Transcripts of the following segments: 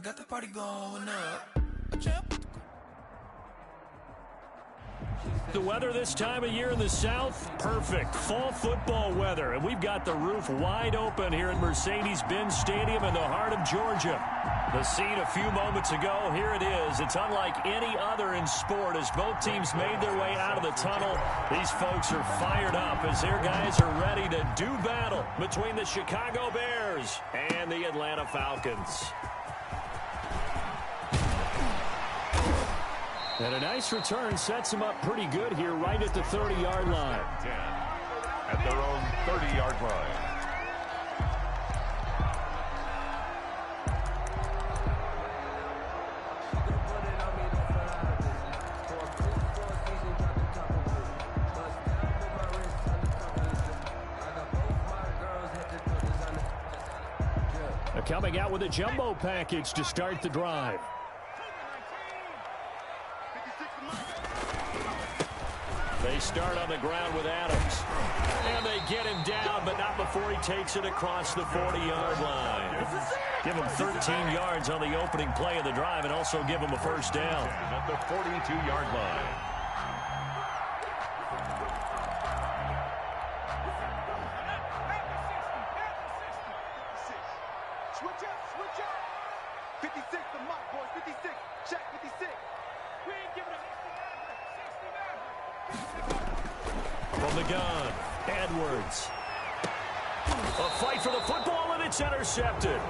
got the party going up. The weather this time of year in the South, perfect. Fall football weather. And we've got the roof wide open here at Mercedes-Benz Stadium in the heart of Georgia. The scene a few moments ago, here it is. It's unlike any other in sport as both teams made their way out of the tunnel. These folks are fired up as their guys are ready to do battle between the Chicago Bears and the Atlanta Falcons. And a nice return sets them up pretty good here right at the 30-yard line. 10 at their own 30-yard line. Coming out with a jumbo package to start the drive. They start on the ground with Adams. And they get him down, but not before he takes it across the 40-yard line. Give him 13 yards on the opening play of the drive and also give him a first down. At the 42-yard line. From the gun, Edwards. A fight for the football, and it's intercepted.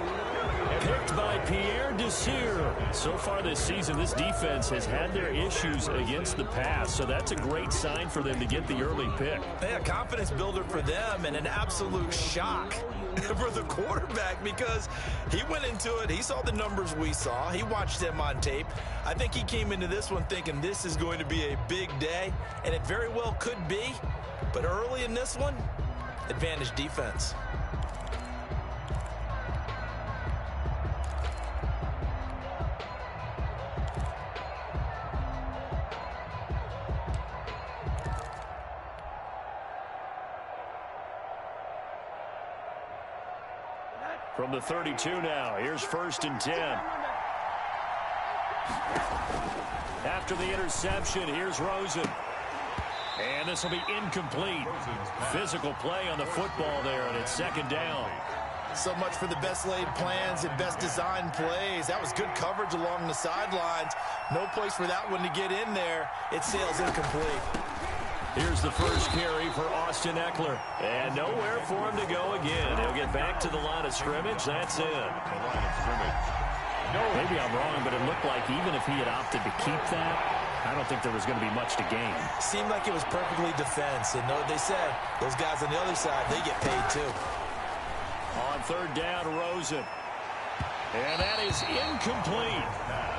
Picked by Pierre Desir. So far this season, this defense has had their issues against the pass, so that's a great sign for them to get the early pick. Yeah, confidence builder for them and an absolute shock for the quarterback because he went into it. He saw the numbers we saw. He watched them on tape. I think he came into this one thinking this is going to be a big day, and it very well could be. But early in this one, advantage defense. From the 32 now, here's 1st and 10. After the interception, here's Rosen. And this will be incomplete. Physical play on the football there, and it's 2nd down. So much for the best laid plans and best designed plays. That was good coverage along the sidelines. No place for that one to get in there. It sails incomplete. Here's the first carry for Austin Eckler. And nowhere for him to go again. He'll get back to the line of scrimmage. That's it. The line of scrimmage. Maybe I'm wrong, but it looked like even if he had opted to keep that, I don't think there was going to be much to gain. Seemed like it was perfectly defense. And know what they said? Those guys on the other side, they get paid too. On 3rd down, Rosen. And that is incomplete.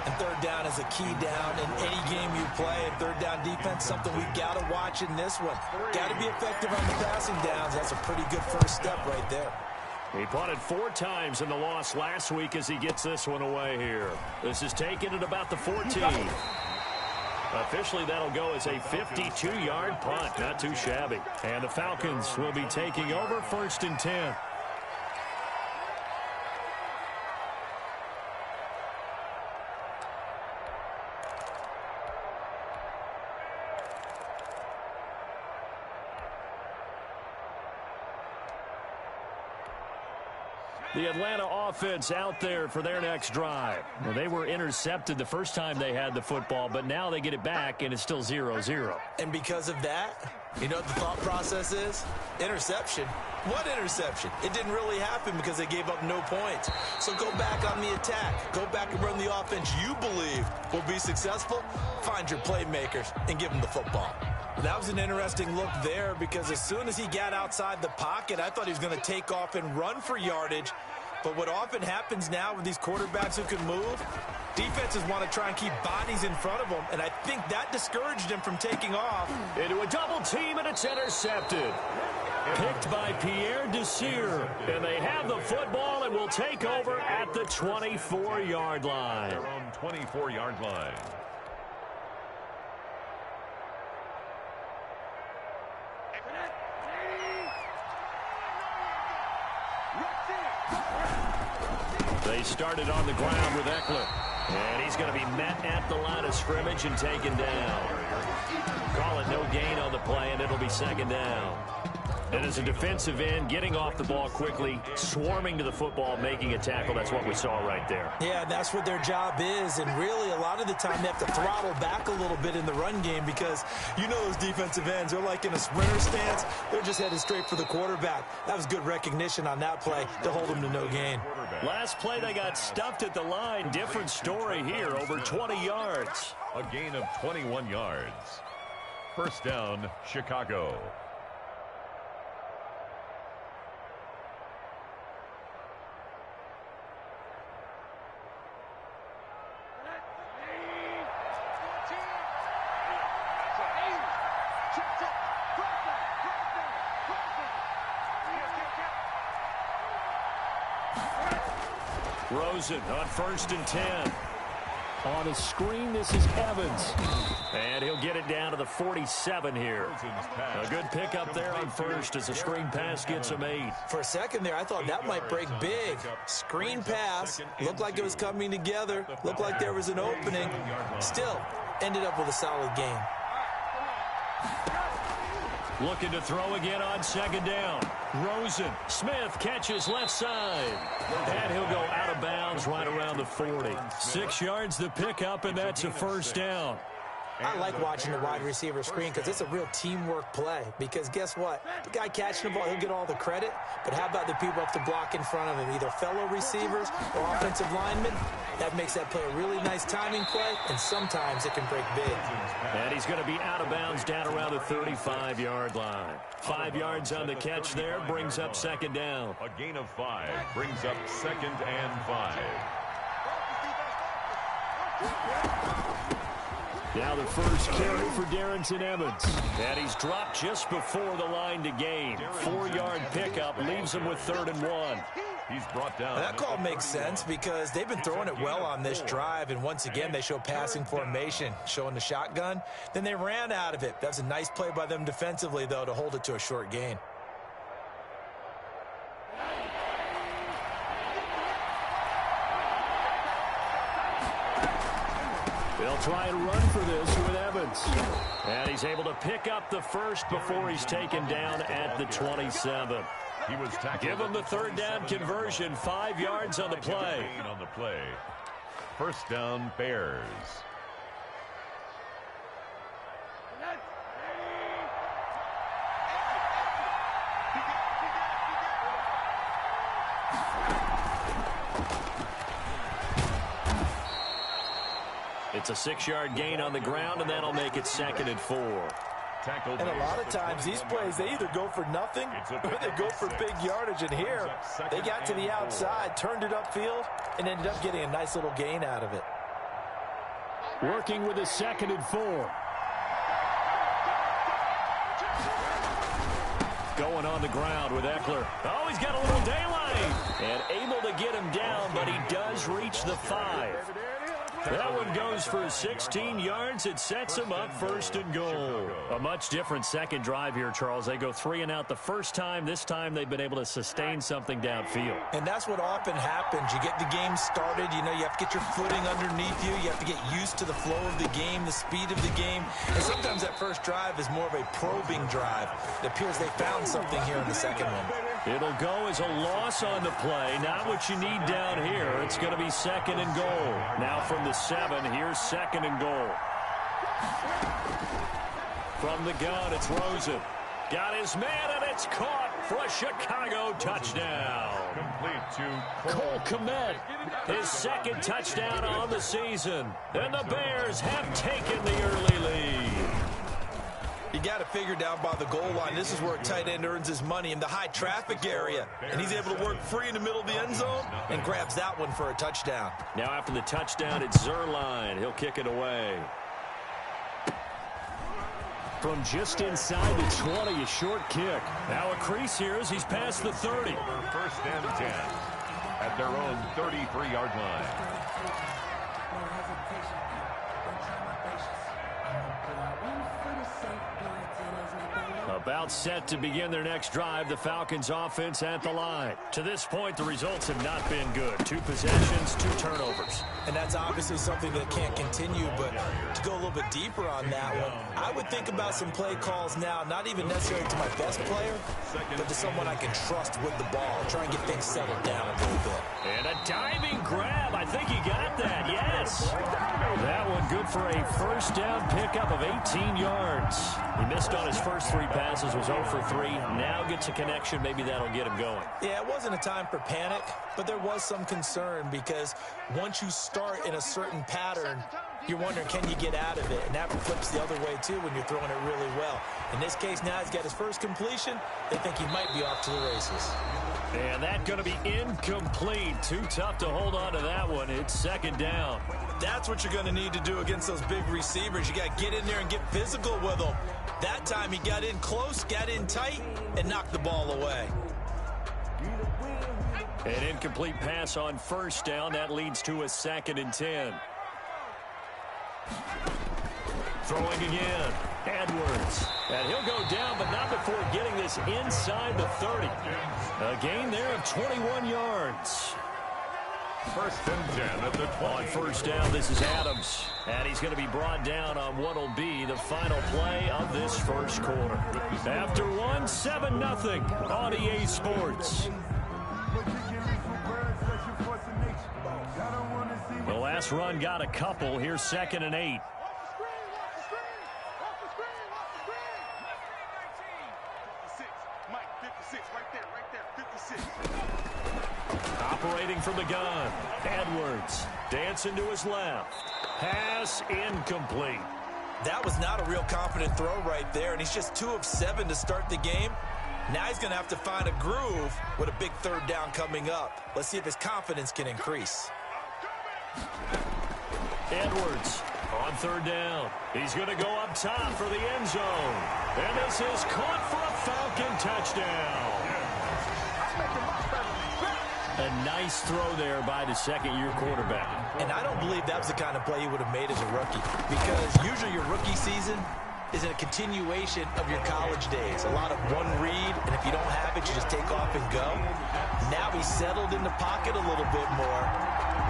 And 3rd down is a key down in any game you play. And 3rd down defense, something we got to watch in this one. Got to be effective on the passing downs. That's a pretty good first step right there. He punted 4 times in the loss last week as he gets this one away here. This is taken at about the 14. Officially, that'll go as a 52-yard punt. Not too shabby. And the Falcons will be taking over 1st and 10. The Atlanta offense out there for their next drive. Well, they were intercepted the first time they had the football, but now they get it back, and it's still 0-0. And because of that, you know what the thought process is? Interception. What interception? It didn't really happen because they gave up no points. So go back on the attack. Go back and run the offense you believe will be successful. Find your playmakers and give them the football. That was an interesting look there because as soon as he got outside the pocket, I thought he was going to take off and run for yardage. But what often happens now with these quarterbacks who can move, defenses want to try and keep bodies in front of them, and I think that discouraged him from taking off. Into a double team, and it's intercepted. Picked by Pierre Desir. And they have the football and will take over at the 24-yard line. Their own 24-yard line. They started on the ground with Eckler. And he's going to be met at the line of scrimmage and taken down. Call it no gain on the play, and it'll be second down. And as a defensive end, getting off the ball quickly, swarming to the football, making a tackle, that's what we saw right there. Yeah, that's what their job is. And really, a lot of the time, they have to throttle back a little bit in the run game because you know those defensive ends, they're like in a sprinter stance. They're just headed straight for the quarterback. That was good recognition on that play to hold them to no gain. Last play, they got stuffed at the line. Different story here, over 20 yards. A gain of 21 yards. First down, Chicago. Rosen on 1st and 10. On a screen, this is Evans. And he'll get it down to the 47 here. A good pickup there on 1st as a screen pass gets him 8. For a second there, I thought that might break big. Screen pass. Looked like it was coming together. Looked like there was an opening. Still, ended up with a solid game. Looking to throw again on 2nd down. Rosen. Smith catches left side. And he'll go out of bounds right around the 40. 6 yards the pickup, and that's a first down. I like watching the wide receiver screen because it's a real teamwork play. Because guess what? The guy catching the ball, he'll get all the credit. But how about the people up to block in front of him? Either fellow receivers or offensive linemen. That makes that play a really nice timing play, and sometimes it can break big. And he's going to be out of bounds down around the 35-yard line. 5 yards on the catch there, brings up 2nd down. A gain of 5 brings up 2nd and 5. Now the first carry for Darrington Evans. And he's dropped just before the line to gain. 4-yard pickup leaves him with 3rd and 1. He's brought down. That call makes sense because they've been throwing it well on this drive, and once again they show passing formation, showing the shotgun. Then they ran out of it. That's a nice play by them defensively, though, to hold it to a short gain. They'll try and run for this with Evans. And he's able to pick up the first before he's taken down at the 27. He was tackled. Give him the 3rd down conversion. 5 yards on the play. First down, Bears. It's a 6-yard gain on the ground, and that'll make it 2nd and 4. And a lot of times, these plays, they either go for nothing or they go for big yardage. And here, they got to the outside, turned it upfield, and ended up getting a nice little gain out of it. Working with a 2nd and 4. Going on the ground with Eckler. Oh, he's got a little daylight. And able to get him down, but he does reach the 5. That one goes for 16 yards. It sets him up 1st and goal. A much different second drive here, Charles. They go 3 and out the first time. This time they've been able to sustain something downfield. And that's what often happens. You get the game started. You know, you have to get your footing underneath you. You have to get used to the flow of the game, the speed of the game. And sometimes that first drive is more of a probing drive. It appears they found something here in the second one. It'll go as a loss on the play. Not what you need down here. It's going to be 2nd and goal. Now from the 7, here's 2nd and goal. From the gun, it's Rosen. Got his man, and it's caught for a Chicago touchdown. Complete to Cole Kmet, his 2nd touchdown on the season. And the Bears have taken the early lead. You got to figure down by the goal line. This is where a tight end earns his money in the high traffic area. And he's able to work free in the middle of the end zone and grabs that one for a touchdown. Now after the touchdown, it's Zerline. He'll kick it away. From just inside the 20, a short kick. Now a crease here as he's past the 30. First and 10 at their own 33-yard line. About set to begin their next drive, the Falcons offense at the line. To this point, the results have not been good. 2 possessions, 2 turnovers. And that's obviously something that can't continue, but to go a little bit deeper on that one, I would think about some play calls now, not even necessarily to my best player, but to someone I can trust with the ball. Try and get things settled down a little bit. And a diving grab. I think he got that, yes. That one good for a first down pickup of 18 yards. He missed on his first 3 passes, was 0 for 3. Now gets a connection. Maybe that'll get him going. Yeah, it wasn't a time for panic, but there was some concern because once you start in a certain pattern, you're wondering, can you get out of it? And that flips the other way, too, when you're throwing it really well. In this case, now he's got his first completion. They think he might be off to the races. And that's going to be incomplete. Too tough to hold on to that one. It's second down. That's what you're going to need to do against those big receivers. You got to get in there and get physical with them. That time he got in close, got in tight, and knocked the ball away. An incomplete pass on first down. That leads to a 2nd and 10. Throwing again. Edwards. And he'll go down, but not before getting this inside the 30. A gain there of 21 yards. 1st and 10 at the 20. On first down, this is Adams. And he's going to be brought down on what will be the final play of this first quarter. After 1, 7-0 on EA Sports. The last run got a couple. Here's 2nd and 8. Operating from the gun. Edwards dancing to his left. Pass incomplete. That was not a real confident throw right there, and he's just 2 of 7 to start the game. Now he's going to have to find a groove with a big 3rd down coming up. Let's see if his confidence can increase. Edwards on 3rd down. He's going to go up top for the end zone. And this is caught for a Falcon touchdown. A nice throw there by the 2nd-year quarterback. And I don't believe that was the kind of play he would have made as a rookie, because usually your rookie season is a continuation of your college days. A lot of one read, and if you don't have it, you just take off and go. Now he's settled in the pocket a little bit more,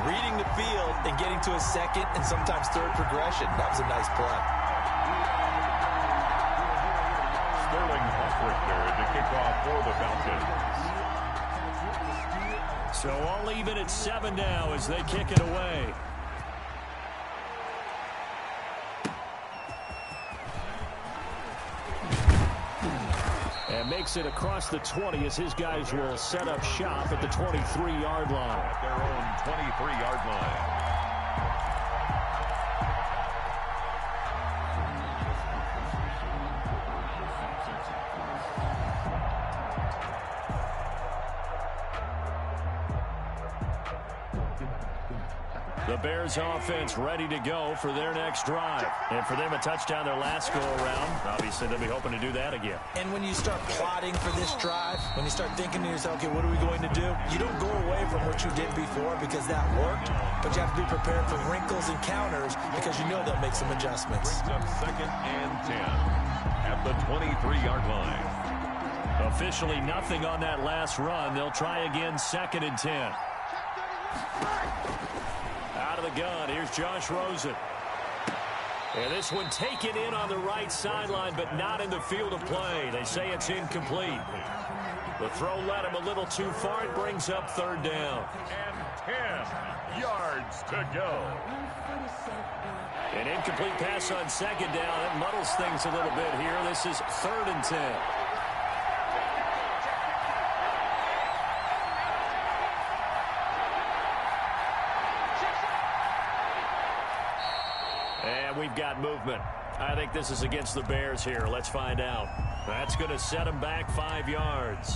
reading the field and getting to his 2nd and sometimes 3rd progression. That was a nice play. Sterling Hoffrichter to kick off for the Falcons. So all even at 7 now as they kick it away. And makes it across the 20 as his guys will set up shop at the 23-yard line. At their own 23-yard line. The Bears offense ready to go for their next drive. And for them, a touchdown their last go-around. Obviously, they'll be hoping to do that again. And when you start plotting for this drive, when you start thinking to yourself, okay, what are we going to do? You don't go away from what you did before because that worked, but you have to be prepared for wrinkles and counters because you know they'll make some adjustments. Brings up 2nd and 10 at the 23-yard line. Officially nothing on that last run. They'll try again 2nd and 10. Out of the gun, here's Josh Rosen. And this one taken in on the right sideline, but not in the field of play. They say it's incomplete. The throw led him a little too far. It brings up 3rd down. And 10 yards to go. An incomplete pass on 2nd down. That muddles things a little bit here. This is 3rd and 10. And we've got movement. I think this is against the Bears here. Let's find out. That's going to set them back 5 yards.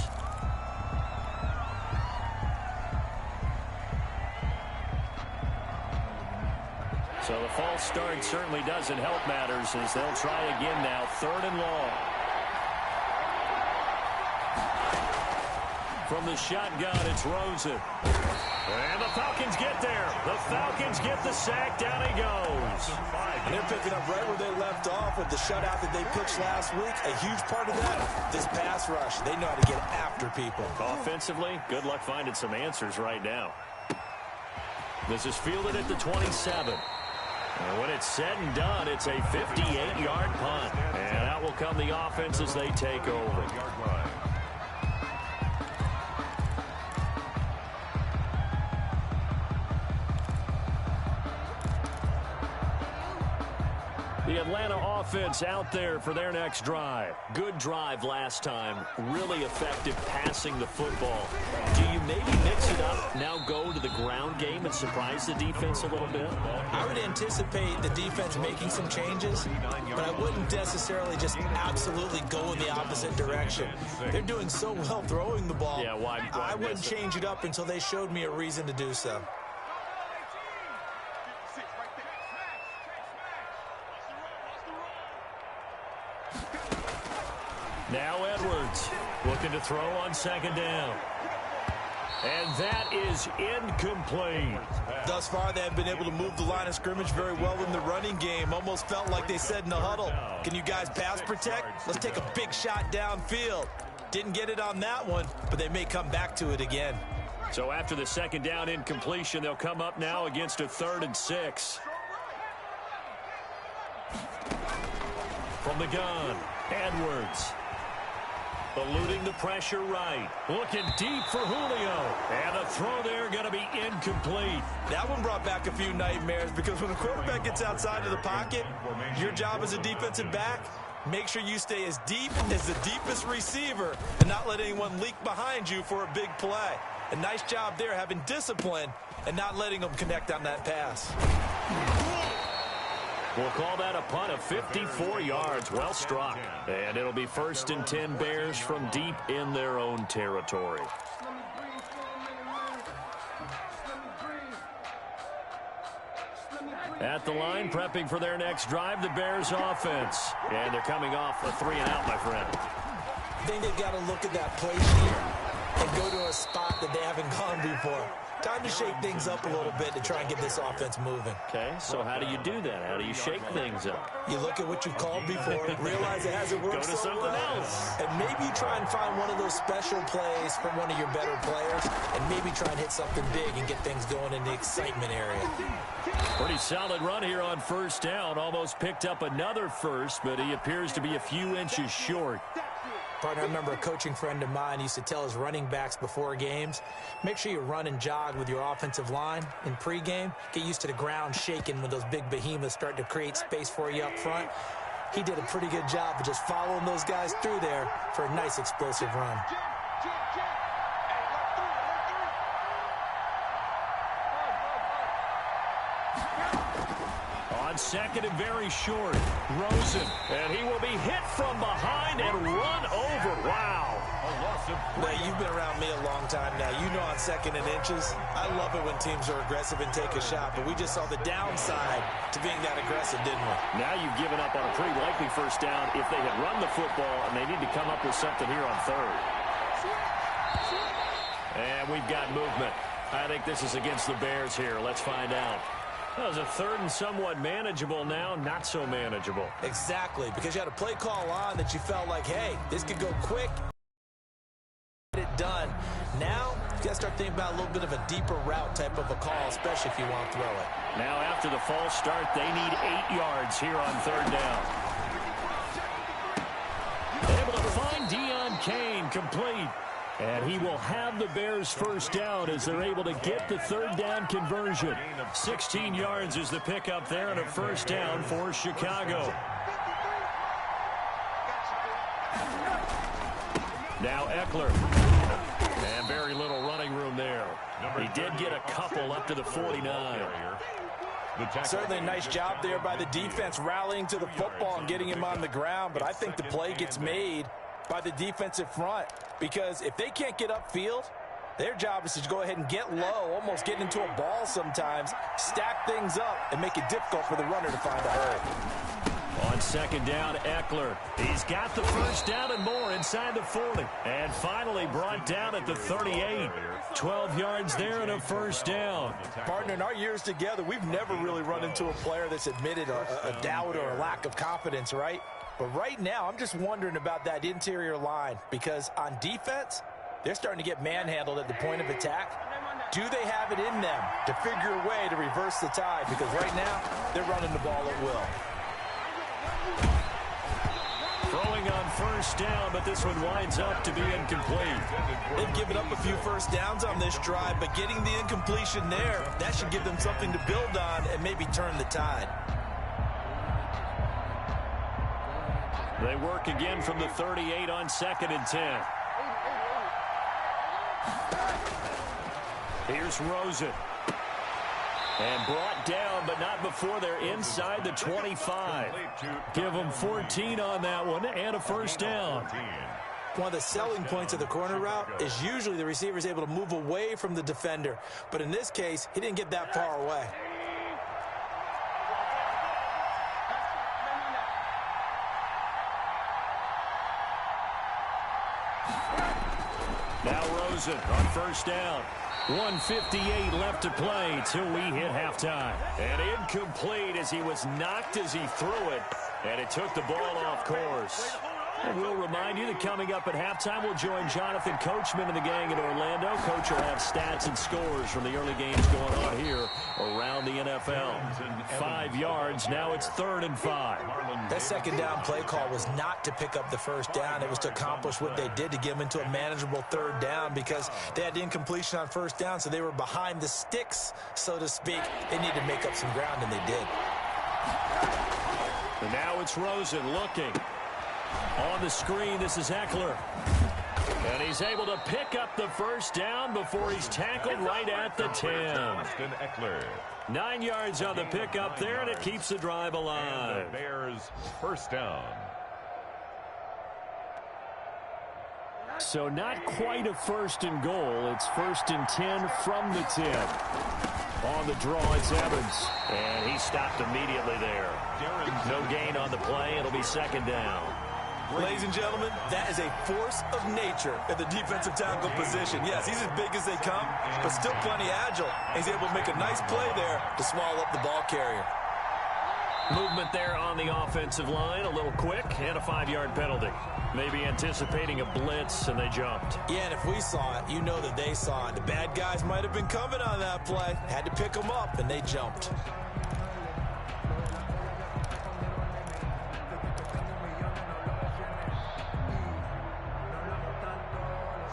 So the false start certainly doesn't help matters as they'll try again now. 3rd and long. From the shotgun, it's Rosen. And the Falcons get there. The Falcons get the sack. Down he goes. And they're picking up right where they left off with the shutout that they pitched last week. A huge part of that, this pass rush. They know how to get after people. Offensively, good luck finding some answers right now. This is fielded at the 27. And when it's said and done, it's a 58-yard punt. And out will come the offense as they take over. The Atlanta offense out there for their next drive. Good drive last time. Really effective passing the football. Do you maybe mix it up, now go to the ground game and surprise the defense a little bit? I would anticipate the defense making some changes, but I wouldn't necessarily just absolutely go in the opposite direction. They're doing so well throwing the ball. Yeah, why I wouldn't change it up until they showed me a reason to do so. Now Edwards looking to throw on second down. And that is incomplete. Thus far, they have been able to move the line of scrimmage very well in the running game. Almost felt like they said in the huddle, can you guys pass protect? Let's take a big shot downfield. Didn't get it on that one, but they may come back to it again. So after the second down incompletion, they'll come up now against a 3rd and 6. From the gun, Edwards. Eluding the pressure right. Looking deep for Julio. And the throw there going to be incomplete. That one brought back a few nightmares because when the quarterback gets outside of the pocket, your job as a defensive back, make sure you stay as deep as the deepest receiver and not let anyone leak behind you for a big play. A nice job there having discipline and not letting them connect on that pass. We'll call that a punt of 54 yards. Well struck. And it'll be 1st and 10 Bears from deep in their own territory. At the line, prepping for their next drive, the Bears offense. And thee coming off a 3-and-out, my friend. I think they've got to look at that play sheet and go to a spot that they haven't gone before. Time to shake things up a little bit to try and get this offense moving. Okay, so how do you do that? How do you shake things up? You look at what you've called before, realize it hasn't worked Go to so something well, else. and maybe you try and find one of those special plays from one of your better players, and maybe try and hit something big and get things going in the excitement area. Pretty solid run here on 1st down. Almost picked up another first, but he appears to be a few inches short. Partner, I remember a coaching friend of mine used to tell his running backs before games, make sure you run and jog with your offensive line in pregame. Get used to the ground shaking when those big behemoths start to create space for you up front. He did a pretty good job of just following those guys through there for a nice explosive run. On second and very short, Rosen. And he will be hit from behind and run over. Wow. Now, you've been around me a long time now. You know on 2nd and inches, I love it when teams are aggressive and take a shot, but we just saw the downside to being that aggressive, didn't we? Now you've given up on a pretty likely 1st down if they had run the football, and they need to come up with something here on 3rd. And we've got movement. I think this is against the Bears here. Let's find out. That was a 3rd and somewhat manageable now, not so manageable. Exactly, because you had a play call on that you felt like, hey, this could go quick. Get it done. Now, you got to start thinking about a little bit of a deeper route type of a call, especially if you want to throw it. Now, after the false start, they need 8 yards here on 3rd down. Able to find Deion Kane, complete. And he will have the Bears' 1st down as they're able to get the 3rd down conversion. 16 yards is the pickup there and a 1st down for Chicago. Now Eckler. And very little running room there. He did get a couple up to the 49. Certainly a nice job there by the defense rallying to the football and getting him on the ground, but I think the play gets made by the defensive front, because if they can't get upfield, their job is to go ahead and get low, almost get into a ball sometimes, stack things up, and make it difficult for the runner to find a hole. On second down, Eckler. He's got the first down and more inside the 40. And finally brought down at the 38. 12 yards there and a first down. Partner, in our years together, we've never really run into a player that's admitted a doubt or a lack of confidence, right? But right now, I'm just wondering about that interior line because on defense, they're starting to get manhandled at the point of attack. Do they have it in them to figure a way to reverse the tide? Because right now, they're running the ball at will. Throwing on first down, but this one winds up to be incomplete. They've given up a few first downs on this drive, but getting the incompletion there, that should give them something to build on and maybe turn the tide. They work again from the 38 on 2nd and 10. Here's Rosen. And brought down, but not before they're inside the 25. Give them 14 on that one and a first down. One of the selling points of the corner route is usually the receiver is able to move away from the defender. But in this case, he didn't get that far away. Now Rosen on first down. 1:58 left to play till we hit halftime. And incomplete as he was knocked as he threw it. And it took the ball off course. And we'll remind you that coming up at halftime, we'll join Jonathan Coachman and the gang in Orlando. Coach will have stats and scores from the early games going on here around the NFL. 5 yards. Now it's 3rd and 5. That second down play call was not to pick up the first down. It was to accomplish what they did to get them into a manageable 3rd down because they had incompletion on first down, so they were behind the sticks, so to speak. They needed to make up some ground, and they did. And now it's Rosen looking. On the screen, this is Eckler. And he's able to pick up the first down before he's tackled right at the 10. 9 yards on the pickup there, and it keeps the drive alive. The Bears first down. So not quite a 1st and goal. It's 1st and 10 from the 10. On the draw, it's Evans. And he stopped immediately there. No gain on the play. It'll be 2nd down. Ladies and gentlemen, that is a force of nature at the defensive tackle position. Yes, he's as big as they come, but still plenty agile. He's able to make a nice play there to swallow up the ball carrier. Movement there on the offensive line, a little quick, and a 5-yard penalty. Maybe anticipating a blitz, and they jumped. Yeah, and if we saw it, you know that they saw it. The bad guys might have been coming on that play. Had to pick them up, and they jumped.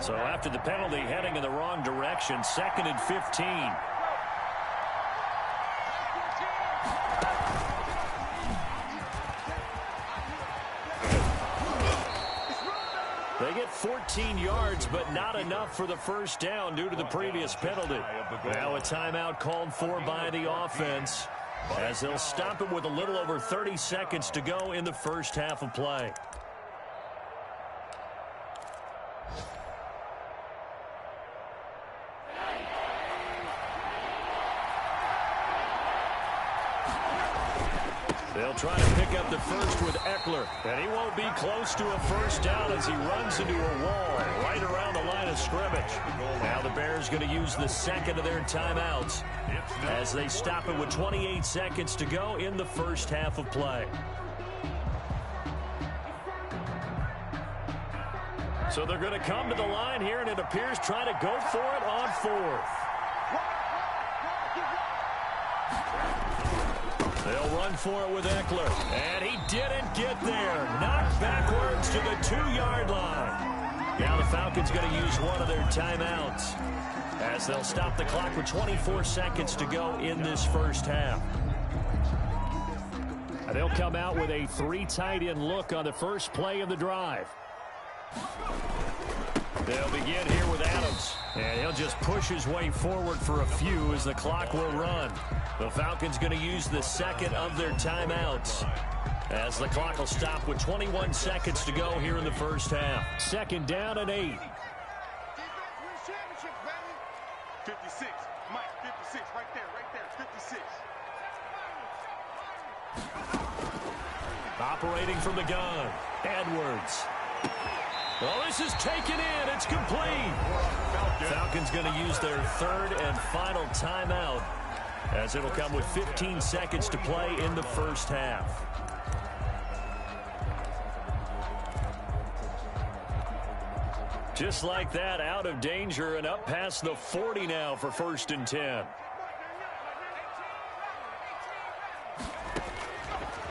So after the penalty, heading in the wrong direction, 2nd and 15. They get 14 yards, but not enough for the first down due to the previous penalty. Now a timeout called for by the offense as they'll stop it with a little over 30 seconds to go in the first half of play. They'll try to pick up the first with Eckler, and he won't be close to a first down as he runs into a wall right around the line of scrimmage. Now the Bears going to use the 2nd of their timeouts as they stop it with 28 seconds to go in the first half of play. So they're going to come to the line here, and it appears trying to go for it on 4th. They'll run for it with Eckler, and he didn't get there. Knocked backwards to the 2-yard line. Now the Falcons going to use one of their timeouts as they'll stop the clock with 24 seconds to go in this first half. And they'll come out with a 3 tight end look on the first play of the drive. They'll begin here with Adams, and he'll just push his way forward for a few as the clock will run. The Falcons going to use the 2nd of their timeouts as the clock will stop with 21 seconds to go here in the first half. 2nd down and 8. 56, Mike, 56, right there, 56. Operating from the gun, Edwards. Well, this is taken in. It's complete. Falcons going to use their third and final timeout, as it'll come with 15 seconds to play in the first half. Just like that, out of danger and up past the 40 now for 1st and 10.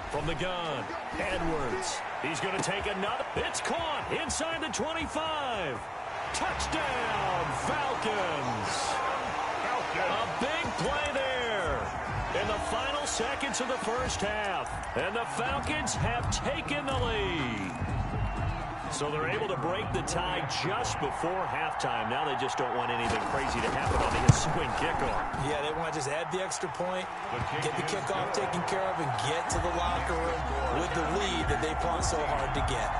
From the gun, Edwards. He's going to take another. It's caught inside the 25. Touchdown, Falcons. A big play there in the final seconds of the first half. And the Falcons have taken the lead. So they're able to break the tie just before halftime. Now they just don't want anything crazy to happen on the ensuing kickoff. Yeah, they want to just add the extra point, get the kickoff taken care of, and get to the locker room with the lead that they fought so hard to get.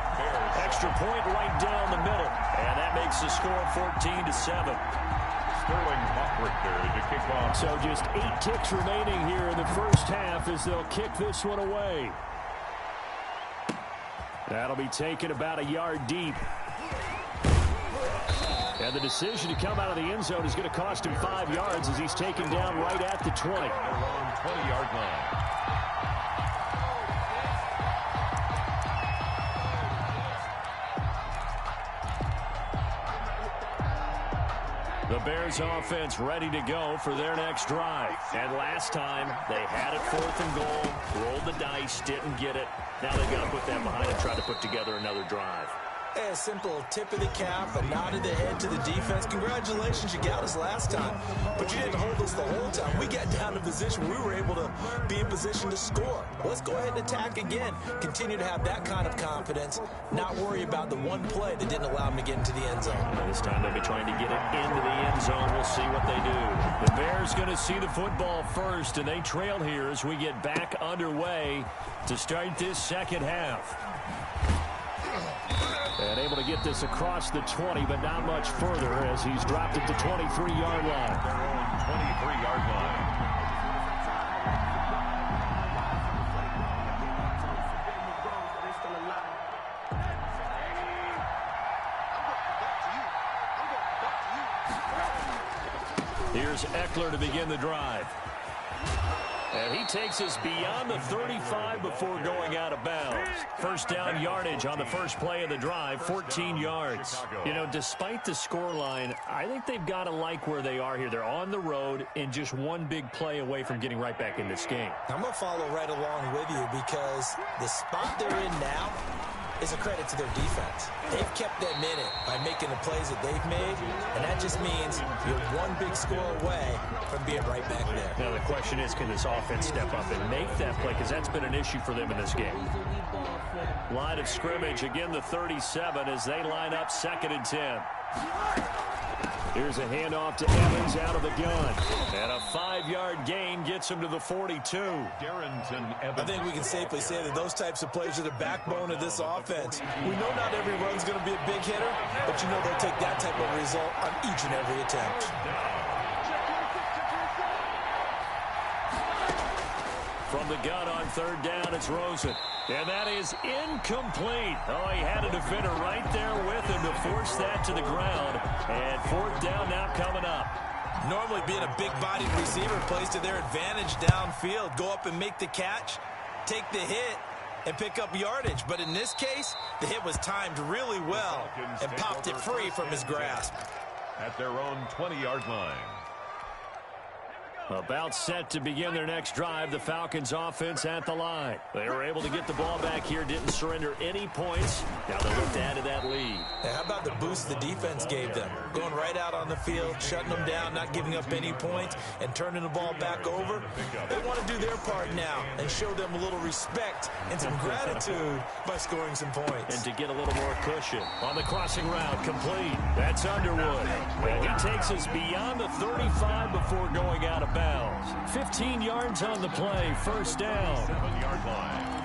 Extra point right down the middle. And that makes the score 14-7. Sterling Hawkrichter to kick off. So just 8 ticks remaining here in the first half as they'll kick this one away. That'll be taken about a yard deep. And the decision to come out of the end zone is going to cost him 5 yards as he's taken down right at the 20. They're on 20-yard line. The Bears offense ready to go for their next drive. And last time, they had it 4th and goal, rolled the dice, didn't get it. Now they've got to put that behind and try to put together another drive. A simple tip of the cap, a nod of the head to the defense. Congratulations, you got us last time, but you didn't hold us the whole time. We got down to position where we were able to be in position to score. Let's go ahead and attack again. Continue to have that kind of confidence, not worry about the one play that didn't allow them to get into the end zone. This time they'll be trying to get it into the end zone. We'll see what they do. The Bears going to see the football first, and they trail here as we get back underway to start this second half. And able to get this across the 20, but not much further as he's dropped it to 23-yard line. Their own 23-yard line. Here's Eckler to begin the drive. And he takes us beyond the 35 before going out of bounds. First down yardage on the first play of the drive, 14 yards. You know, despite the scoreline, I think they've got to like where they are here. They're on the road and just one big play away from getting right back in this game. I'm going to follow right along with you because the spot they're in now is a credit to their defense. They've kept them in it by making the plays that they've made, and that just means you're one big score away from being right back there. Now the question is, can this offense step up and make that play? Because that's been an issue for them in this game. Line of scrimmage, again the 37 as they line up 2nd and 10. Here's a handoff to Evans out of the gun. And a 5-yard gain gets him to the 42. Darrington Evans. I think we can safely say that those types of plays are the backbone of this offense. We know not every run's going to be a big hitter, but you know they'll take that type of result on each and every attempt. From the gun on 3rd down, it's Rosen. And that is incomplete. Oh, he had a defender right there with him to force that to the ground. And 4th down now coming up. Normally being a big-bodied receiver plays to their advantage downfield. Go up and make the catch, take the hit, and pick up yardage. But in this case, the hit was timed really well and popped it free from his grasp. At their own 20-yard line. About set to begin their next drive, the Falcons offense at the line. They were able to get the ball back here, didn't surrender any points. Now they look to add to that lead. Now, how about the boost the defense gave them? Going right out on the field, shutting them down, not giving up any points, and turning the ball back over. They want to do their part now and show them a little respect and some gratitude by scoring some points. And to get a little more cushion. On the crossing route, complete. That's Underwood. And he takes us beyond the 35 before going out of bounds. 15 yards on the play, 1st down. 7-yard line.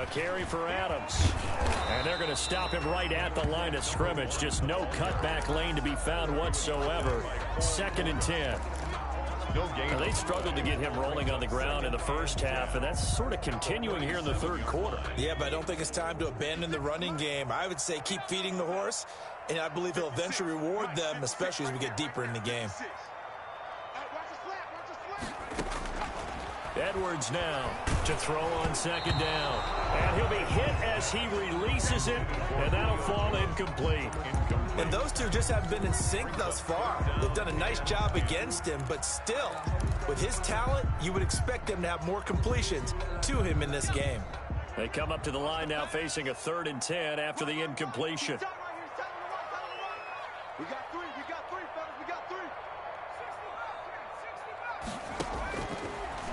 A carry for Adams. And they're going to stop him right at the line of scrimmage. Just no cutback lane to be found whatsoever. 2nd and 10. Now, they struggled to get him rolling on the ground in the first half, and that's sort of continuing here in the third quarter. Yeah, but I don't think it's time to abandon the running game. I would say keep feeding the horse, and I believe he'll eventually reward them, especially as we get deeper in the game. Edwards now to throw on 2nd down. And he'll be hit as he releases it, and that'll fall incomplete. And those two just haven't been in sync thus far. They've done a nice job against him, but still, with his talent, you would expect them to have more completions to him in this game. They come up to the line now facing a 3rd and 10 after the incompletion. We got three, fellas. We got 3.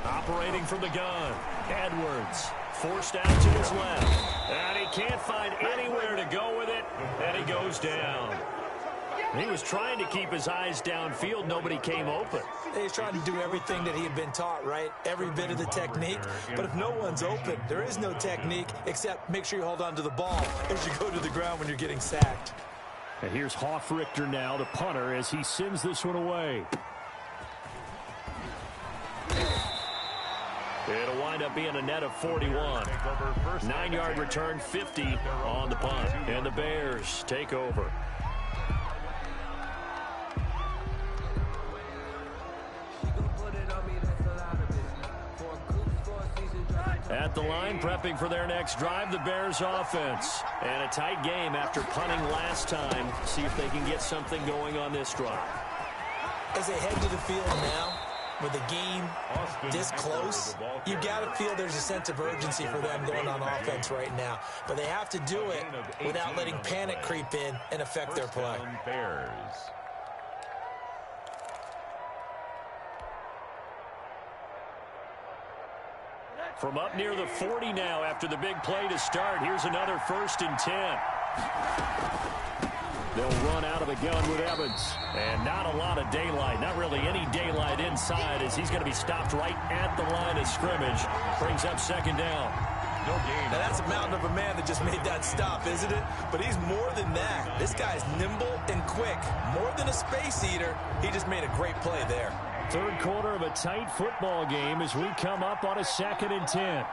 Operating from the gun, Edwards forced out to his left, and he can't find anywhere to go with it, and he goes down. He was trying to keep his eyes downfield. Nobody came open. He's trying to do everything that he had been taught, right? Every bit of the technique. But if no one's open, there is no technique except make sure you hold on to the ball as you go to the ground when you're getting sacked. And here's Hoffrichter now, the punter, as he sends this one away. It'll wind up being a net of 41. 9-yard return, 50 on the punt. And the Bears take over. At the line, prepping for their next drive, the Bears offense. And a tight game after punting last time. See if they can get something going on this drive. As they head to the field now, with the game this close, you got to feel there's a sense of urgency for them going on offense right now. But they have to do it without letting panic creep in and affect their play. Bears. From up near the 40 now after the big play to start, here's another 1st and 10. They'll run out of the gun with Evans. And not a lot of daylight, not really any daylight inside, as he's going to be stopped right at the line of scrimmage. Brings up 2nd down. No gain. Now that's a mountain of a man that just made that stop, isn't it? But he's more than that. This guy's nimble and quick. More than a space eater, he just made a great play there. Third quarter of a tight football game as we come up on a 2nd and 10.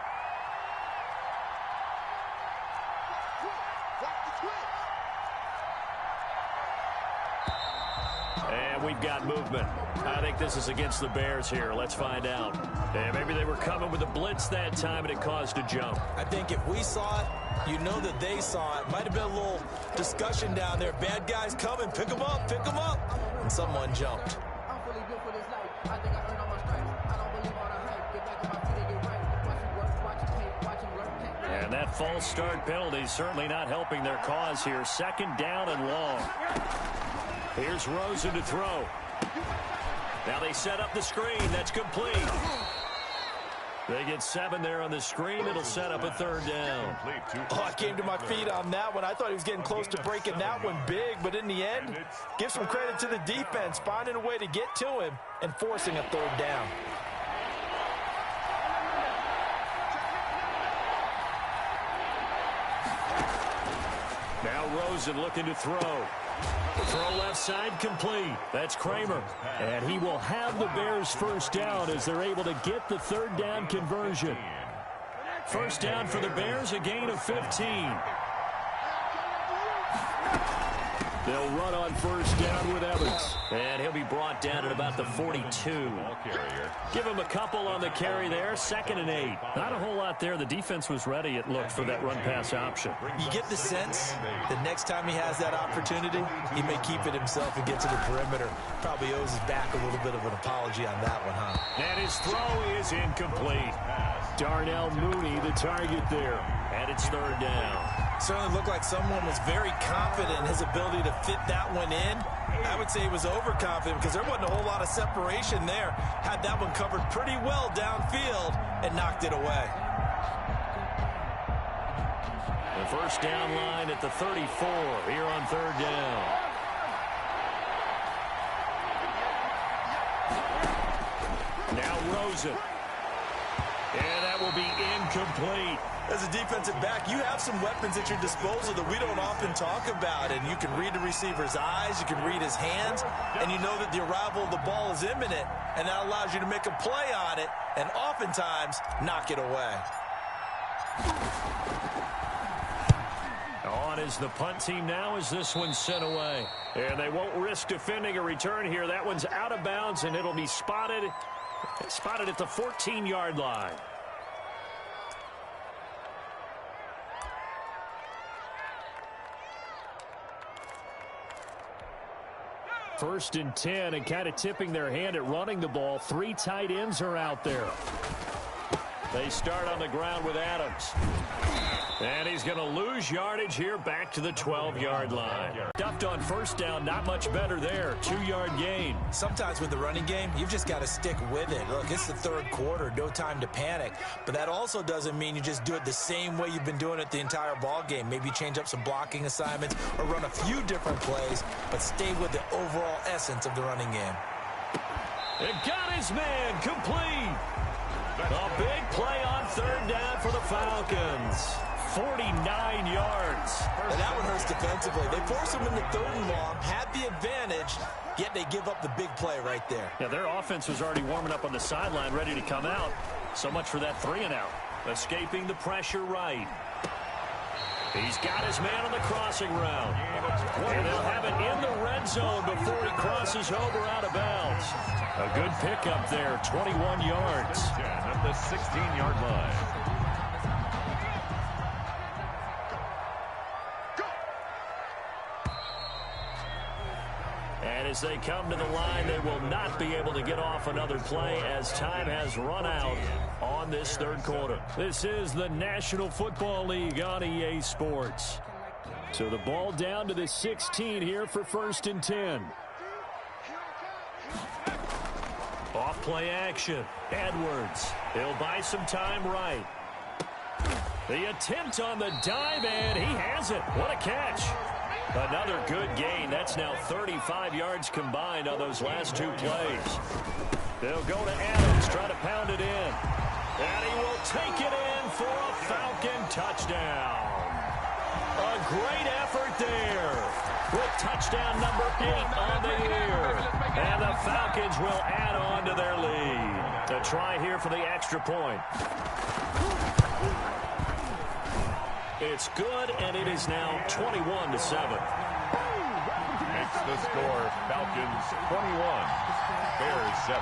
And we've got movement. I think this is against the Bears here. Let's find out. And maybe they were coming with a blitz that time and it caused a jump. I think if we saw it, you know that they saw it. Might have been a little discussion down there. Bad guys coming, pick them up, pick them up. And someone jumped. And that false start penalty is certainly not helping their cause here. 2nd down and long. Here's Rosen to throw. Now they set up the screen. That's complete. They get 7 there on the screen. It'll set up a 3rd down. Oh, I came to my feet on that one. I thought he was getting close to breaking that one big, but in the end, give some credit to the defense, finding a way to get to him and forcing a 3rd down. Now Rosen looking to throw. Throw left side complete. That's Kramer. And he will have the Bears 1st down as they're able to get the 3rd down conversion. 1st down for the Bears, a gain of 15. They'll run on 1st down with Evans. And he'll be brought down at about the 42. Give him a couple on the carry there. 2nd and 8. Not a whole lot there. The defense was ready, it looked, for that run-pass option. You get the sense that next time he has that opportunity, he may keep it himself and get to the perimeter. Probably owes his back a little bit of an apology on that one, huh? And his throw is incomplete. Darnell Mooney, the target there. And it's 3rd down. Certainly looked like someone was very confident in his ability to fit that one in. I would say he was overconfident because there wasn't a whole lot of separation there. Had that one covered pretty well downfield and knocked it away. The 1st down line at the 34 here on 3rd down. Now Rosen. And that will be incomplete. As a defensive back, you have some weapons at your disposal that we don't often talk about, and you can read the receiver's eyes, you can read his hands, and you know that the arrival of the ball is imminent, and that allows you to make a play on it and oftentimes knock it away. On is the punt team now as this one's sent away. And they won't risk defending a return here. That one's out of bounds, and it'll be spotted at the 14-yard line. First and 10, and kind of tipping their hand at running the ball. 3 tight ends are out there. They start on the ground with Adams. And he's going to lose yardage here back to the 12-yard line. Stuffed on first down, not much better there. 2-yard gain. Sometimes with the running game, you've just got to stick with it. Look, it's the third quarter, no time to panic. But that also doesn't mean you just do it the same way you've been doing it the entire ball game. Maybe change up some blocking assignments or run a few different plays, but stay with the overall essence of the running game. It got his man complete. A big play on third down for the Falcons. 49 yards. And that one hurts defensively. They force him into third and long, had the advantage, yet they give up the big play right there. Yeah, their offense was already warming up on the sideline, ready to come out. So much for that 3-and-out. Escaping the pressure right. He's got his man on the crossing route. And they'll have it in the red zone before he crosses over out of bounds. A good pickup there, 21 yards. At the 16-yard line. And as they come to the line, they will not be able to get off another play as time has run out on this third quarter. This is the National Football League on EA Sports. So the ball down to the 16 here for first and 10. Off play action. Edwards. He'll buy some time right. The attempt on the dive, and he has it. What a catch. Another good gain. That's now 35 yards combined on those last 2 plays. They'll go to Adams, try to pound it in. And he will take it in for a Falcon touchdown. A great effort there. With touchdown number 8 on the year. And the Falcons will add on to their lead. A try here for the extra point. It's good, and it is now 21-7. Makes the score Falcons 21, Bears 7.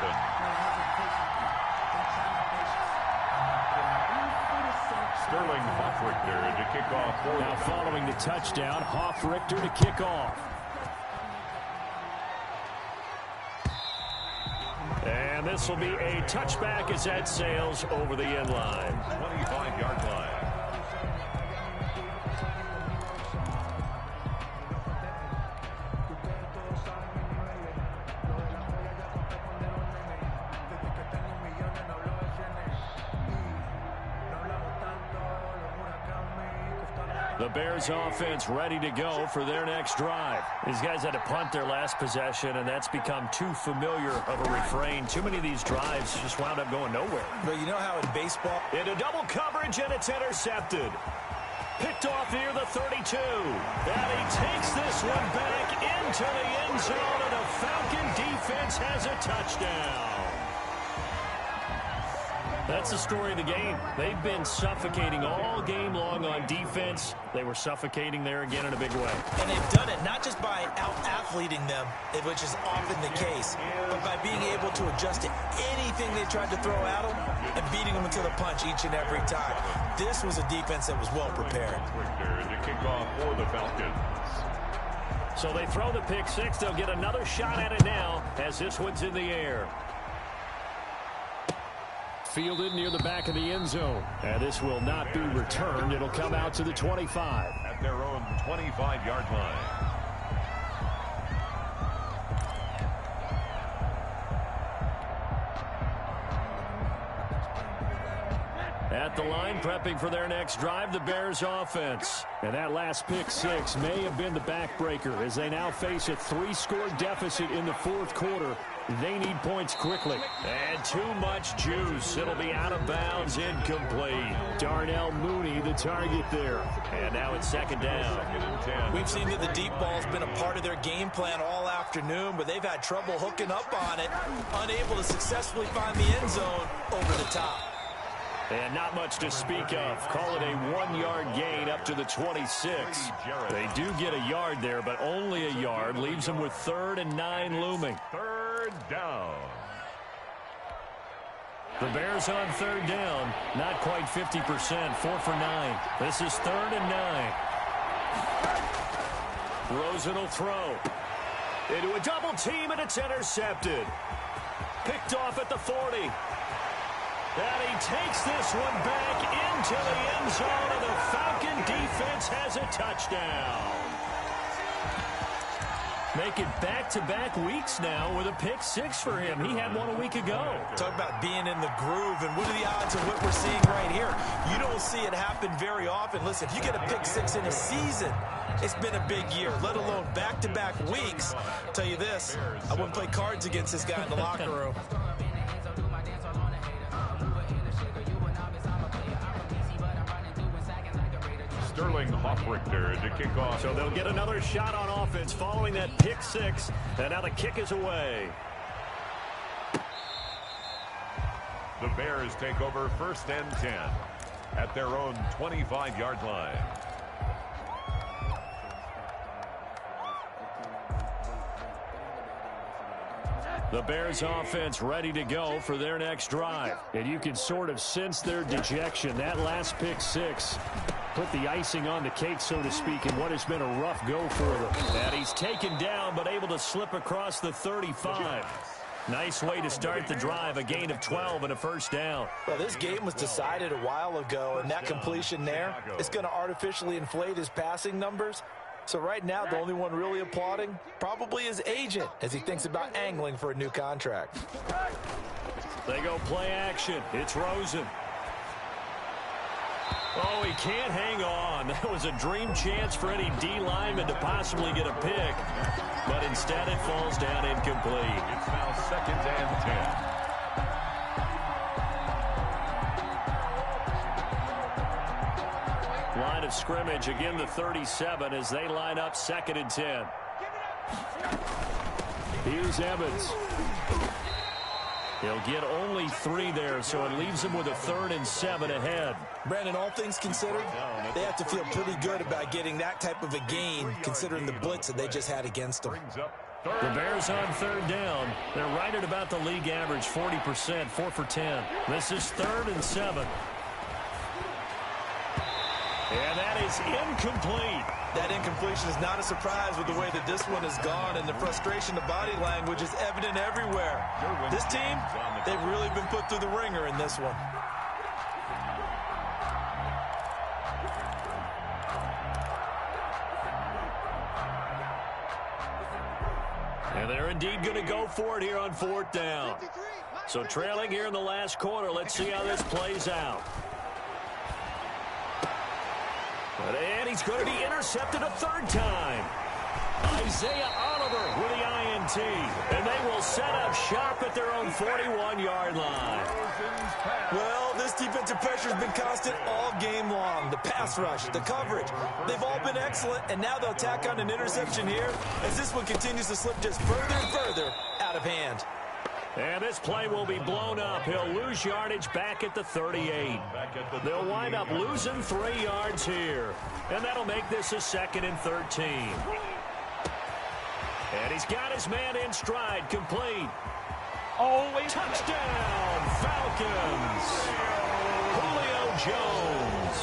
Sterling Hoffrichter to kick off. Now following the touchdown, Hoffrichter to kick off. And this will be a touchback as that sails over the end line. 25-yard line. The Bears offense ready to go for their next drive. These guys had to punt their last possession, and that's become too familiar of a refrain. Too many of these drives just wound up going nowhere. But you know how in baseball... Into double coverage, and it's intercepted. Picked off near the 32. And he takes this one back into the end zone, and the Falcon defense has a touchdown. That's the story of the game. They've been suffocating all game long on defense. They were suffocating there again in a big way. And they've done it not just by out-athleting them, which is often the case, but by being able to adjust to anything they tried to throw at them and beating them into the punch each and every time. This was a defense that was well prepared. To kick off for the Falcons. So they throw the pick six. They'll get another shot at it now as this one's in the air. Fielded near the back of the end zone. And this will not be returned. It'll come out to the 25. At their own 25-yard line. At the line, prepping for their next drive, the Bears offense. And that last pick six may have been the backbreaker as they now face a 3-score deficit in the fourth quarter. They need points quickly. And too much juice. It'll be out of bounds, incomplete. Darnell Mooney, the target there. And now it's second down. We've seen that the deep ball's been a part of their game plan all afternoon, but they've had trouble hooking up on it, unable to successfully find the end zone over the top. And not much to speak of. Call it a 1-yard gain up to the 26. They do get a yard there, but only a yard. Leaves them with 3rd and 9 looming. Third down. The Bears on 3rd down. Not quite 50%. 4 for 9. This is 3rd and 9. Rosen will throw. Into a double team, and it's intercepted. Picked off at the 40. And he takes this one back into the end zone, and the Falcon defense has a touchdown. Make it back-to-back weeks now with a pick six for him. He had one a week ago. Talk about being in the groove, and what are the odds of what we're seeing right here? You don't see it happen very often. Listen, if you get a pick six in a season, it's been a big year, let alone back-to-back weeks. I'll tell you this, I wouldn't play cards against this guy in the locker room. Sterling Hoffrichter to kick off. So they'll get another shot on offense following that pick six, and now the kick is away. The Bears take over 1st and 10 at their own 25-yard line. The Bears offense ready to go for their next drive. And you can sort of sense their dejection. That last pick six put the icing on the cake, so to speak, in what has been a rough go for them. And he's taken down, but able to slip across the 35. Nice way to start the drive, a gain of 12 and a 1st down. Well, this game was decided a while ago, and that completion there is going to artificially inflate his passing numbers. So right now, the only one really applauding probably his agent as he thinks about angling for a new contract. They go play action. It's Rosen. Oh, he can't hang on. That was a dream chance for any D lineman to possibly get a pick. But instead, it falls down incomplete. It's now 2nd and 10. Line of scrimmage, again the 37 as they line up 2nd and 10. Here's Evans. He'll get only 3 there, so it leaves him with a 3rd and 7 ahead. Brandon, all things considered, they have to feel pretty good about getting that type of a gain, considering the blitz that they just had against them. The Bears on 3rd down. They're right at about the league average, 40%, 4 for 10. This is 3rd and 7. And that is incomplete. That incompletion is not a surprise with the way that this one has gone, and the frustration, the body language is evident everywhere. This team, they've really been put through the ringer in this one. And they're indeed going to go for it here on 4th down. So trailing here in the last quarter, let's see how this plays out. And he's going to be intercepted a 3rd time. Isaiah Oliver with the INT. And they will set up shop at their own 41-yard line. Well, this defensive pressure has been constant all game long. The pass rush, the coverage, they've all been excellent. And now they'll tack on an interception here as this one continues to slip just further and further out of hand. And this play will be blown up. He'll lose yardage back at the 38. They'll wind up losing 3 yards here. And that'll make this a 2nd and 13. And he's got his man in stride, complete. Touchdown, Falcons. Julio Jones.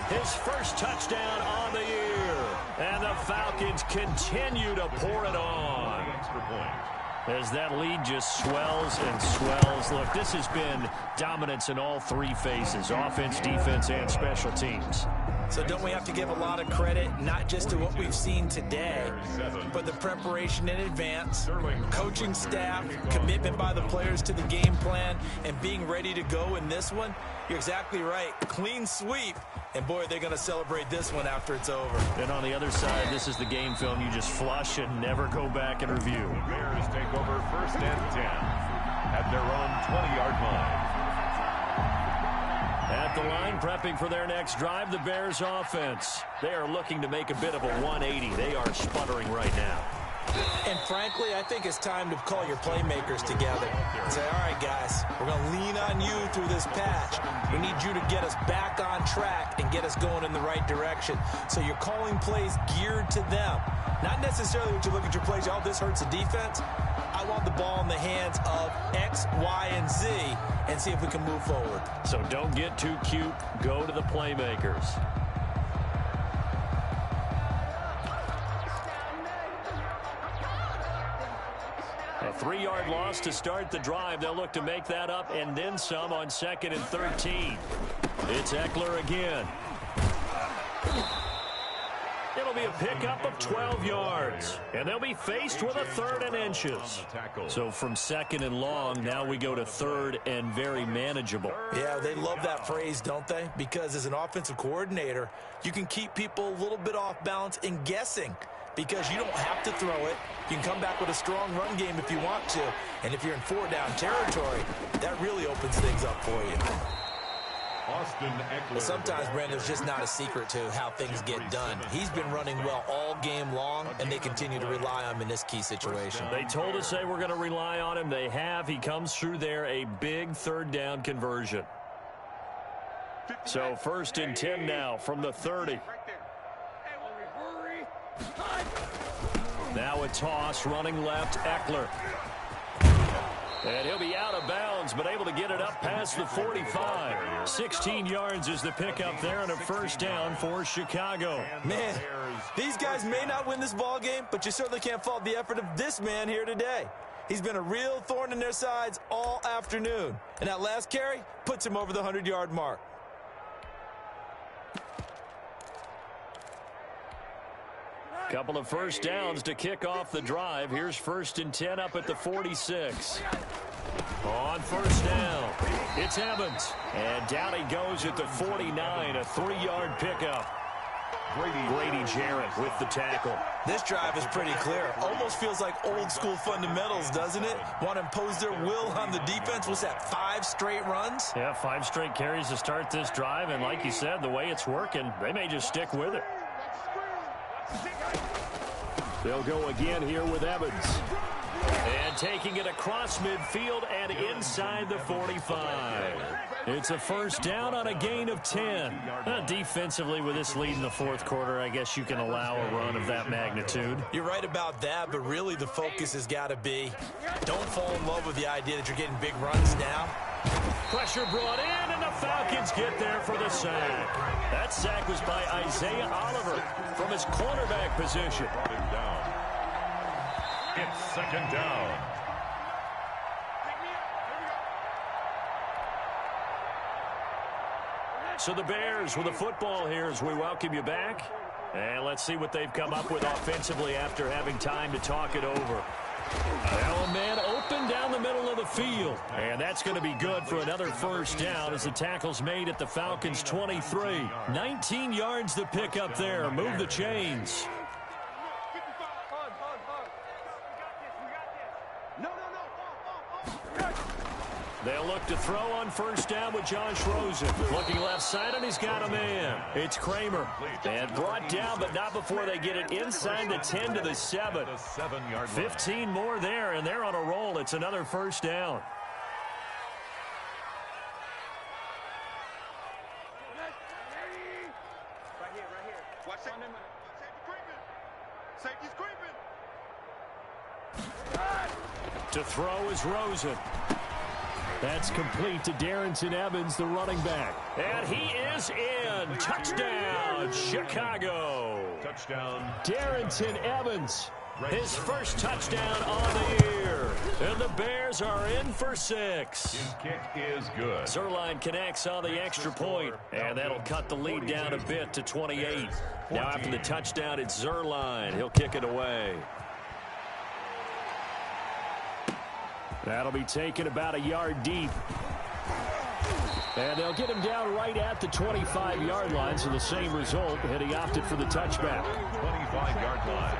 His first touchdown on the year. And the Falcons continue to pour it on. Extra point. As that lead just swells and swells, Dennis, look, this has been dominance in all three phases, offense, defense, and special teams. So don't we have to give a lot of credit, not just to what we've seen today, but the preparation in advance, coaching staff, commitment by the players to the game plan, and being ready to go in this one? You're exactly right. Clean sweep. And, boy, they're going to celebrate this one after it's over. And on the other side, this is the game film you just flush and never go back and review. The Bears take over 1st and 10 at their own 20-yard line. At the line, prepping for their next drive, the Bears offense. They are looking to make a bit of a 180. They are sputtering right now. And frankly, I think it's time to call your playmakers together and say, all right, guys, we're going to lean on you through this patch. We need you to get us back on track and get us going in the right direction. So you're calling plays geared to them. Not necessarily when you look at your plays, oh, this hurts the defense. I want the ball in the hands of X, Y, and Z and see if we can move forward. So don't get too cute. Go to the playmakers. A 3-yard loss to start the drive. They'll look to make that up and then some on 2nd and 13. It's Eckler again. It'll be a pickup of 12 yards. And they'll be faced with a 3rd and inches. So from 2nd and long, now we go to 3rd and very manageable. Yeah, they love that phrase, don't they? Because as an offensive coordinator, you can keep people a little bit off balance and guessing. Because you don't have to throw it. You can come back with a strong run game if you want to. And if you're in 4-down territory, that really opens things up for you. But sometimes, Brandon, it's just not a secret to how things get done. He's been running well all game long, and they continue to rely on him in this key situation. They told us they were going to rely on him. They have. He comes through there, a big 3rd down conversion. So 1st and 10 now from the 30. Now a toss, running left, Eckler. And he'll be out of bounds, but able to get it up past the 45. 16 yards is the pickup there, and a 1st down for Chicago. Man, these guys may not win this ball game, but you certainly can't fault the effort of this man here today. He's been a real thorn in their sides all afternoon. And that last carry puts him over the 100-yard mark. Couple of 1st downs to kick off the drive. Here's 1st and 10 up at the 46. On 1st down, it's Evans. And down he goes at the 49, a 3-yard pickup. Grady Jarrett with the tackle. This drive is pretty clear. Almost feels like old school fundamentals, doesn't it? Want to impose their will on the defense. Was that 5 straight runs? Yeah, 5 straight carries to start this drive. And like you said, the way it's working, they may just stick with it. They'll go again here with Evans. And taking it across midfield and inside the 45. It's a 1st down on a gain of 10. Defensively, with this lead in the 4th quarter, I guess you can allow a run of that magnitude. You're right about that, but really the focus has got to be don't fall in love with the idea that you're getting big runs now. Pressure brought in, and the Falcons get there for the sack. That sack was by Isaiah Oliver from his cornerback position. It's 2nd down. So the Bears with the football here as we welcome you back. And let's see what they've come up with offensively after having time to talk it over. Now a man open down the middle of the field. And that's going to be good for another 1st down as the tackle's made at the Falcons' 23. 19 yards to pick up there. Move the chains. They'll look to throw on 1st down with Josh Rosen. Looking left side, and he's got a man. It's Kramer. And brought down, but not before they get it inside the 10 to the 7. 15 more there, and they're on a roll. It's another 1st down. Right here. Watch that. Safety's creeping. To throw is Rosen. That's complete to Darrington Evans, the running back. And he is in. Touchdown, Chicago. Touchdown. Darrington Evans. His first touchdown on the year. And the Bears are in for 6. His kick is good. Zerline connects on the extra point, and that'll cut the lead down a bit to 28. Now after the touchdown, it's Zerline. He'll kick it away. That'll be taken about a yard deep. And they'll get him down right at the 25-yard line, so the same result, and he opted for the touchback. 25-yard line.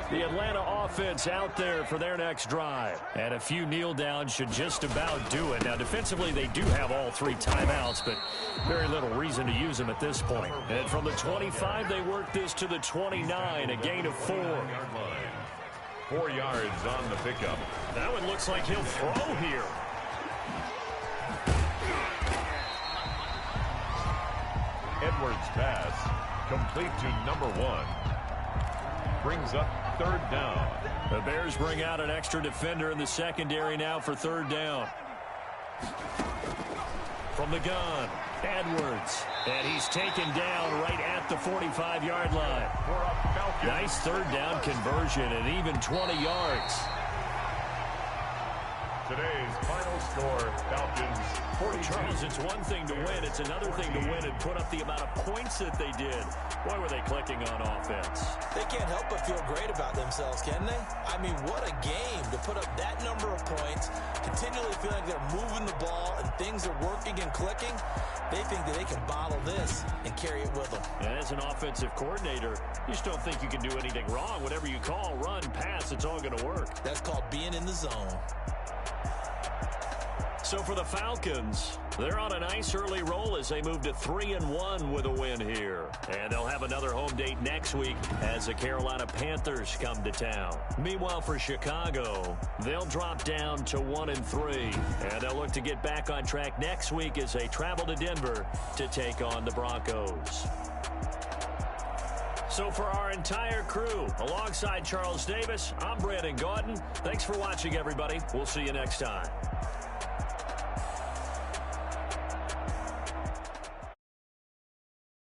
The Atlanta offense out there for their next drive. And a few kneel downs should just about do it. Now, defensively, they do have all 3 timeouts, but very little reason to use them at this point. And from the 25, they work this to the 29, a gain of 4. 4 yards on the pickup. That one looks like he'll throw here. Edwards' pass, complete to number 1. Brings up 3rd down. The Bears bring out an extra defender in the secondary now for 3rd down. From the gun, Edwards. And he's taken down right at the 45-yard line. Nice 3rd down conversion and even 20 yards. Today's final score, Falcons 42. Charles, it's one thing to win. It's another thing to win and put up the amount of points that they did. Boy, were they clicking on offense. They can't help but feel great about themselves, can they? I mean, what a game to put up that number of points, continually feel like they're moving the ball and things are working and clicking. They think that they can bottle this and carry it with them. And as an offensive coordinator, you just don't think you can do anything wrong. Whatever you call, run, pass, it's all going to work. That's called being in the zone. So for the Falcons, they're on a nice early roll as they move to 3-1 with a win here. And they'll have another home date next week as the Carolina Panthers come to town. Meanwhile, for Chicago, they'll drop down to 1-3. And they'll look to get back on track next week as they travel to Denver to take on the Broncos. So for our entire crew, alongside Charles Davis, I'm Brandon Gaudin. Thanks for watching, everybody. We'll see you next time.